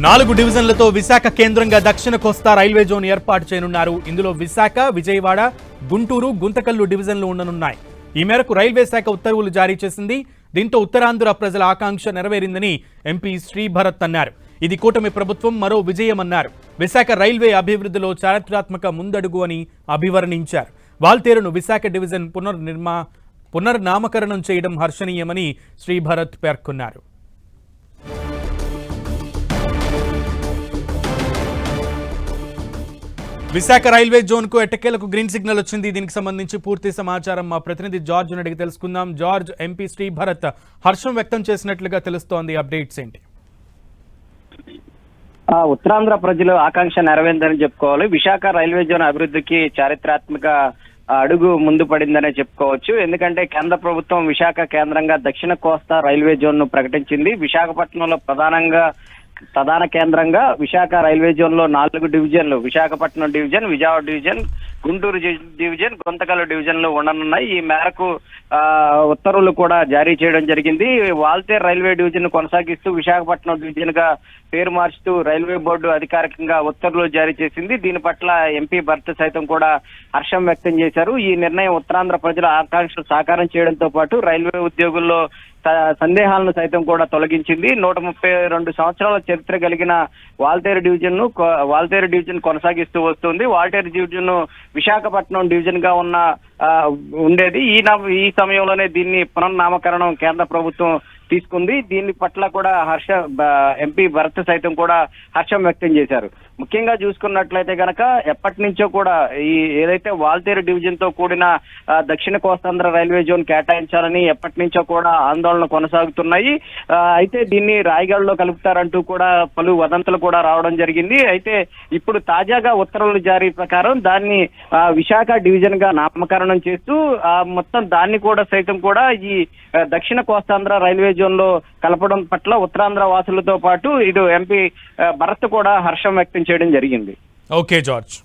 4 డివిజన్లతో విశాఖ కేంద్రంగా దక్షిణ కోస్తా railway zone ఏర్పాటు చేయనున్నారు. ఇందులో విశాఖ, విజయవాడ, గుంటూరు, గుంతకల్లు డివిజన్లు ఉండనున్నాయి. ఈ మేరకు రైల్వే శాఖ ఉత్తర్వులు జారీ చేసింది. దీంతో ఉత్తరాంధ్ర ప్రజల ఆకాంక్ష నెరవేరిందని ఎంపీ శ్రీభరత్ అన్నారు. ఇది కూటమి ప్రభుత్వం మరో విజయమన్నారు. విశాఖ రైల్వే అభివృద్ధిలో చారిత్రాత్మక ముందడుగు అని అభివర్ణించారు. వాల్తేరును విశాఖ డివిజన్ పునర్నామకరణం చేయడం హర్షణీయమని శ్రీభరత్ పేర్కొన్నారు. విశాఖ రైల్వే జోన్ కు ఎట్టకేలకు గ్రీన్ సిగ్నల్ వచ్చింది. దీనికి సంబంధించి పూర్తి సమాచారం మా ప్రతినిధి జార్జ్ అడిగి తెలుసుకుందాం. జార్జ్, ఎంపీ శ్రీభరత్ హర్షం వ్యక్తం చేసినట్లుగా తెలుస్తోంది. అప్డేట్స్ ఏంటి? ఉత్తరాంధ్ర ప్రజలు ఆకాంక్ష నెరవేరిందని చెప్పుకోవాలి. విశాఖ రైల్వే జోన్ అభివృద్ధికి చారిత్రాత్మక అడుగు ముందు పడిందనే చెప్పుకోవచ్చు. ఎందుకంటే కేంద్ర ప్రభుత్వం విశాఖ కేంద్రంగా దక్షిణ కోస్తా రైల్వే జోన్ ను ప్రకటించింది. విశాఖపట్నంలో ప్రధాన కేంద్రంగా విశాఖ రైల్వే జోన్ లో 4 డివిజన్లు, Visakhapatnam division, Vijayawada division, Guntur division, Guntakal డివిజన్లు ఉండనున్నాయి. ఈ మేరకు ఉత్తర్వులు కూడా జారీ చేయడం జరిగింది. వాల్తేరు రైల్వే డివిజన్ కొనసాగిస్తూ విశాఖపట్నం డివిజన్ గా పేరు మార్చుతూ రైల్వే బోర్డు అధికారికంగా ఉత్తర్వులు జారీ చేసింది. దీని పట్ల ఎంపీ భరత్ సైతం కూడా హర్షం వ్యక్తం చేశారు. ఈ నిర్ణయం ఉత్తరాంధ్ర ప్రజల ఆకాంక్షలు సాకారం చేయడంతో పాటు రైల్వే ఉద్యోగుల్లో సందేహాలను సైతం కూడా తొలగించింది. 132 సంవత్సరాల చరిత్ర కలిగిన వాల్తేరు డివిజన్ కొనసాగిస్తూ వస్తుంది. వాల్తేరు డివిజన్ విశాఖపట్నం డివిజన్ గా ఉండేది. ఈ సమయంలోనే దీన్ని పునర్నామకరణం కేంద్ర ప్రభుత్వం తీసుకుంది. దీని పట్ల కూడా ఎంపీ భరత్ సైతం కూడా హర్షం వ్యక్తం చేశారు. ముఖ్యంగా చూసుకున్నట్లయితే గనక ఎప్పటి నుంచో కూడా ఈ ఏదైతే వాల్తేరు డివిజన్ తో కూడిన దక్షిణ కోస్తాంధ్ర రైల్వే జోన్ కేటాయించాలని ఎప్పటి నుంచో కూడా ఆందోళన కొనసాగుతున్నాయి. అయితే దీన్ని రాయగఢలో కలుపుతారంటూ కూడా పలు వదంతులు కూడా రావడం జరిగింది. అయితే ఇప్పుడు తాజాగా ఉత్తర్వుల జారీ ప్రకారం దాన్ని విశాఖ డివిజన్ గా నామకరణం చేస్తూ మొత్తం దాన్ని కూడా సైతం కూడా ఈ దక్షిణ కోస్తాంధ్ర రైల్వే జోన్ లో కలపడం పట్ల ఉత్తరాంధ్ర వాసులతో పాటు ఇటు ఎంపీ భరత్ కూడా హర్షం వ్యక్తం చేయడం జరిగింది. Okay George.